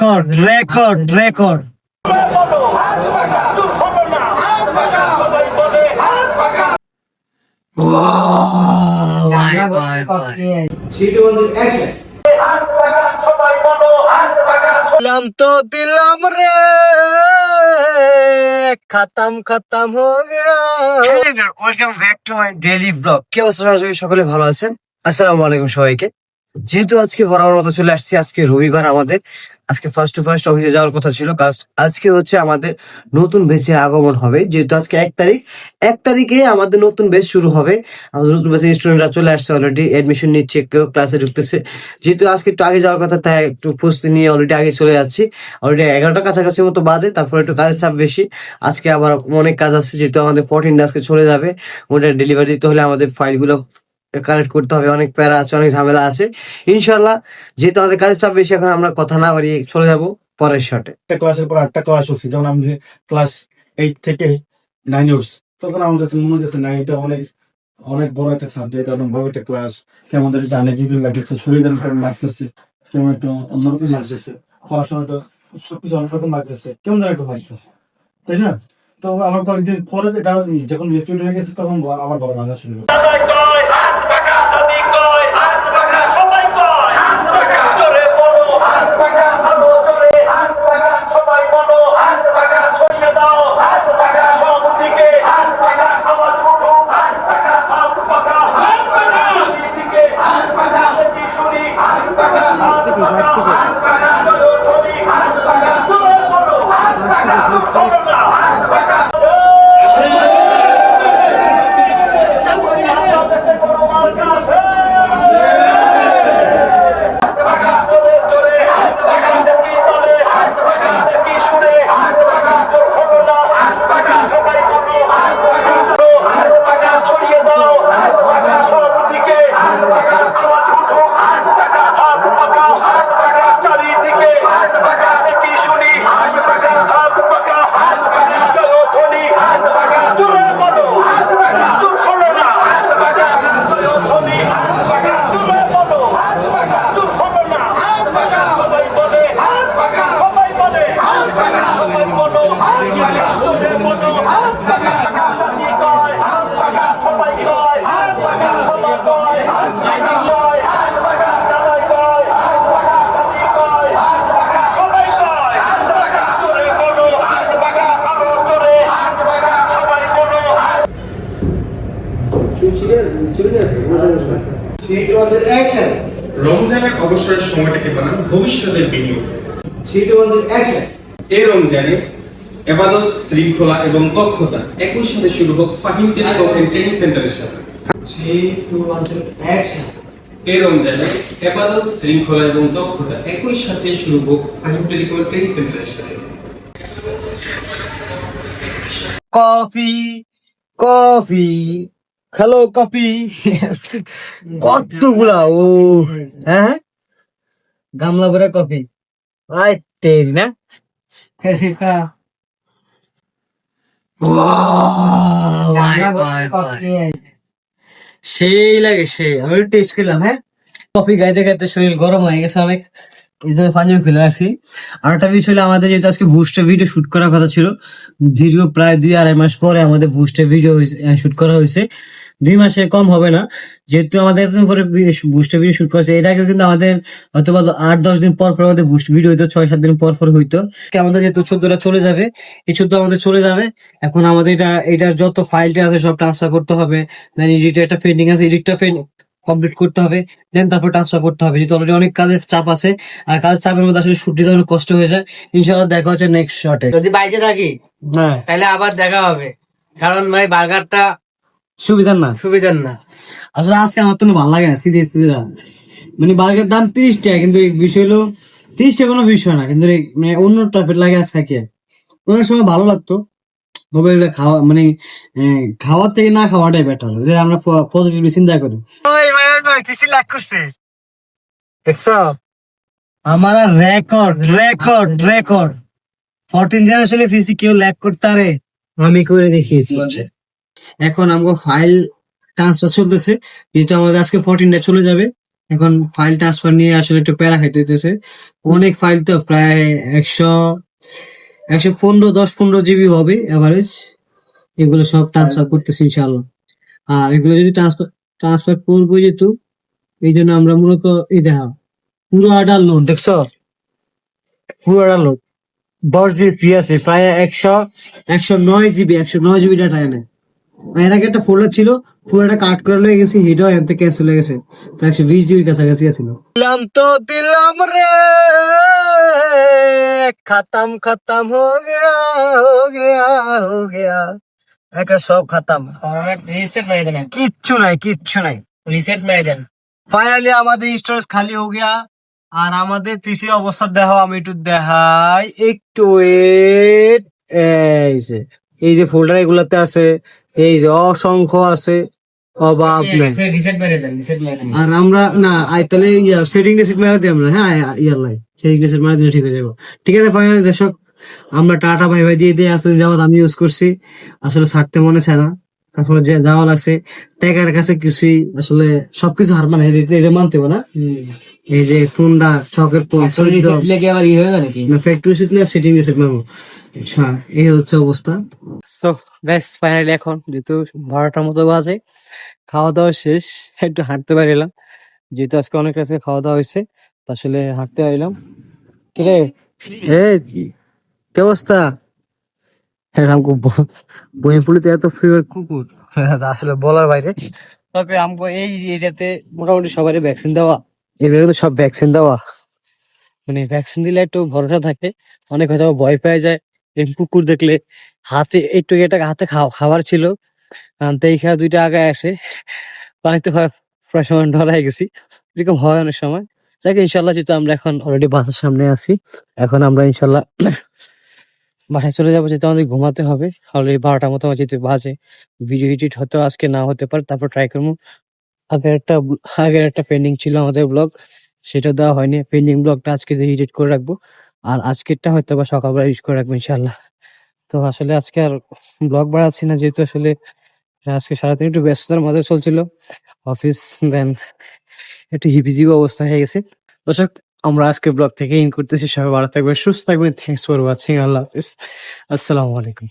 Record record record. দিলাম তো দিলাম রে, খতম খতম হো Gaya. Welcome back to my daily blog. কি অবস্থা সকলে ভালো আছেন? আসসালামু আলাইকুম সবাইকে। যেহেতু আজকে বরাবর মতো চলে আসছি, আজকে রবিবার আমাদের, আজকে ফার্স্ট টু ফার্স্ট অফিসে যাওয়ার কথা ছিল। আজকে হচ্ছে আমাদের নতুন ব্যাচের আগমন হবে, যেহেতু আজকে 1 তারিখ। 1 তারিখে আমাদের নতুন ব্যাচ শুরু হবে। আমাদের নতুন ব্যাচের স্টুডেন্টরা চলে আসছে, অলরেডি এডমিশন নিচ্ছে, কেউ ক্লাসে ঢুকতেছে। যেহেতু আজকে একটু আগে যাওয়ার কথা, তাই একটু প্রস্তুতি নিয়ে অলরেডি আগে চলে যাচ্ছি। অলরেডি 11টা কাছাকাছি মতো বাজে, তারপর একটু কাজের চাপ বেশি। আজকে আবার অনেক কাজ আসছে, যেহেতু আমাদের 14 আজকে চলে যাবে। ওটা ডেলিভারি দিতে হলে আমাদের ফাইলগুলো কালেক্ট করতে হবে, অনেক প্যারা আছে, অনেক ঝামেলা আছে। ইনশাল্লাহ, যেহেতু আমাদের কাজের চাপ বেশি, এখন আমরা কথা না বাড়িয়ে চলে যাব পরের শটে। একটা ক্লাসের পর আটটা ক্লাস হচ্ছে, যখন আমি ক্লাস 8 থেকে 9 উঠছি, তখন আমার কাছে মনে হচ্ছে না, এটা অনেক অনেক বড় একটা সাবজেক্ট, অনেক বড় একটা ক্লাস। কেমন জানে জীবন লাগতেছে, শরীর লাগতেছে, কেমন একটু অন্যরকম লাগতেছে, পড়াশোনাটা সবকিছু অন্যরকম লাগতেছে, কেমন যেন একটু লাগতেছে, তাই না? তো আমার কয়েকদিন পরে যেটা যখন রেস্টুরেন্ট হয়ে গেছে, তখন আমার বড় লাগা শুরু হলো। রমজানের অবসরের সময়টাকে বানান ভবিষ্যতের বিনিয়োগ। এই রমজানে ইবাদত, শৃঙ্খলা এবং দক্ষতা একই সাথে শুরু হোক ফাহিম টেলিকম এন্ড ট্রেনিং সেন্টারের সাথে। এই রমজানে ইবাদত, শৃঙ্খলা এবং দক্ষতা একই সাথে শুরু হোক ফাহিম টেলিকম এন্ড ট্রেনিং সেন্টারের সাথে। Coffee coffee hello coffee. কতগুলা ও, হ্যাঁ গামলা ভরে কফি। আই তেরি না, সেই লাগে সেই। আমি টেস্ট করলাম, হ্যাঁ কফি গাইতে গাইতে শরীর গরম হয়ে গেছে অনেক, এই জন্য পাঞ্জাবি ফেলে রাখছি। আর একটা বিষয় হলো, আমাদের যেহেতু আজকে বুস্টের ভিডিও শুট করার কথা ছিল, দীর্ঘ প্রায় 2-2.5 মাস পরে আমাদের বুস্টের ভিডিও শুট করা হয়েছে। 2 মাসে কম হবে না, যেহেতু আমাদের এতদিন পরে বুস্টের ভিডিও শুট করেছে। এর আগেও কিন্তু আমাদের হয়তো 8-10 দিন পর পর আমাদের বুস্ট ভিডিও হইতো, 6-7 দিন পর পর হইতো। আমাদের যেহেতু 14টা চলে যাবে, এই 14 আমাদের চলে যাবে। এখন আমাদের এটার যত ফাইলটা আছে সব ট্রান্সফার করতে হবে। দেন এডিটর একটা পেন্ডিং আছে, এডিটটা কমপ্লিট করতে হবে, দেন তারপর ট্রান্সফার করতে হবে। যেহেতু অলরেডি অনেক কাজের চাপ আছে, আর কাজের চাপের মধ্যে আসলে শুট দিতে অনেক কষ্ট হয়ে যায়। ইনশাআল্লাহ দেখা হচ্ছে নেক্সট শটে। যদি বাইরে থাকি হ্যাঁ, তাহলে আবার দেখা হবে, কারণ ভাই বার্গারটা সুবিধার না। আসলে আজকে আমার তো ভালো লাগে না সিরিয়াস। মানে বার্গার দাম 30 টাকা, কিন্তু এই বিষয় হলো 30 টাকা কোনো বিষয় না, কিন্তু মানে অন্য টাইপের লাগে আজকে। কি অনেক সময় ভালো লাগতো, তবে এটা খাওয়া মানে খাওয়ার থেকে না খাওয়াটাই বেটার, যে আমরা পজিটিভলি চিন্তা করি। দেখছো আমার রেকর্ড রেকর্ড রেকর্ড 14 জেনারেশনে ফিসি কেউ ল্যাক করতে পারে, আমি করে দেখিয়েছি। এখন আমাকে ফাইল ট্রান্সফার চলতেছে, যেহেতু আমাদের আজকে 14টা চলে যাবে। এখন ফাইল ট্রান্সফার নিয়ে আসলে একটু প্যারা খাইতে হইতেছে। অনেক ফাইল তো, প্রায় 10-15 জিবি হবে এভারেজ। এগুলো সব ট্রান্সফার করতেছি ইনশাআল্লাহ। আর এগুলো যদি ট্রান্সফার করবো যেহেতু, এই জন্য আমরা মূলত এই দেখা পুরো ডাউনলোড দেখছো, পুরো ডাউনলোড 10 জিবি ফ্রি আছে, প্রায় 109 জিবি ডাটা এনে। এর আগে একটা ফোল্ডার ছিল, পুরোটা কাট করে লয়ে গেছি, হিটও এত ক্যান্সেল হয়ে গেছে, প্রায় 120 জিবির কাছাকাছি আছিল। দিলাম তো দিলাম রে, খতম খতম হো গয়া হো গয়া হো গয়া, একা সব খতম। রিস্টার্ট মেরে দেন, কিচ্ছু নাই কিচ্ছু নাই, রিসেট মেরে দেন। ফাইনালি আমাদের স্টোরেজ খালি হয়ে গিয়া। আর আমাদের পিসি অবস্থা দেখো, আমি একটু দেখাই, একটু wait। এই যে ফোল্ডার এগুলাতে আছে, এই যে অসংখ্য আছে, অভাব নাই। আর আমরা না তাহলে সেটিং রিসেট মেরে দিই আমরা, হ্যাঁ ইয়ার সেটিং রিসেট মেরে দিলে ঠিক হয়ে যাবো। ঠিক আছে ফাইনালি দর্শক, আমরা টাটা ভাই ভাই দিয়ে এতদিন যাবত আমি ইউজ করছি, আসলে ছাড়তে মনে চায় না। তারপরে যে যাওয়ার আছে ট্যাগার কাছে কিছুই, আসলে সবকিছু হার মানে এটা মানতে হবে না। এই যে ফোনটা শখের ফোন, ফ্যাক্টরি রিসেট না সেটিং রিসেট মারবো। আচ্ছা, এই হচ্ছে অবস্থা। সো গাইস ফাইনালি এখন যেহেতু 12টার মতো বাজে, খাওয়া দাওয়া শেষ, একটু হাঁটতে পারিলাম, যেহেতু আজকে অনেক রাতে খাওয়া দাওয়া হয়েছে, তো আসলে হাঁটতে পারিলাম। কি রে, কি অবস্থা? বইপুলিতে এত ফেভার কুকুর আসলে বলার বাইরে। তবে আমগো এই এরিয়াতে মোটামুটি সবারই ভ্যাকসিন দেওয়া, এগুলো কিন্তু সব ভ্যাকসিন দেওয়া, মানে ভ্যাকসিন দিলে একটু ভরসা থাকে। অনেক হয়তো ভয় পেয়ে যায় এই কুকুর দেখলে। হাতে একটু এটা হাতে খাবার ছিল, আনতে এইখানে 2টা আগে আসে, পানিতে প্রায় সময় ডরাই গেছি, এরকম হয় অনেক সময়। যাকে ইনশাল্লাহ, যেহেতু আমরা এখন অলরেডি বাসার সামনে আছি, এখন আমরা ইনশাল্লাহ বাসায় চলে যাবো, যেহেতু আমাদের ঘুমাতে হবে। অলরেডি 12টার মতো যেহেতু বাজে, ভিডিও এডিট হয়তো আজকে না হতে পারে, তারপর ট্রাই করবো। আগের একটা পেন্ডিং ছিল আমাদের ব্লগ, সেটা দেওয়া হয়নি। পেন্ডিং ব্লগটা আজকে এডিট করে রাখবো, আর আজকেরটা হয়তো বা সকালবেলা এডিট করে রাখবো ইনশাল্লাহ। তো আসলে আজকে আর ব্লগ বাড়াচ্ছি না, যেহেতু আসলে আজকে সারাদিন একটু ব্যস্ততার মধ্যে চলছিল অফিস, দেন একটু হিবিজিবি অবস্থা হয়ে গেছে। দর্শক, আমরা আজকে ব্লগ থেকে ইন করতেছি। সবাই ভালো থাকবেন, সুস্থ থাকবেন। Thanks for watching. আল্লাহ হাফিজ, আসসালামু আলাইকুম।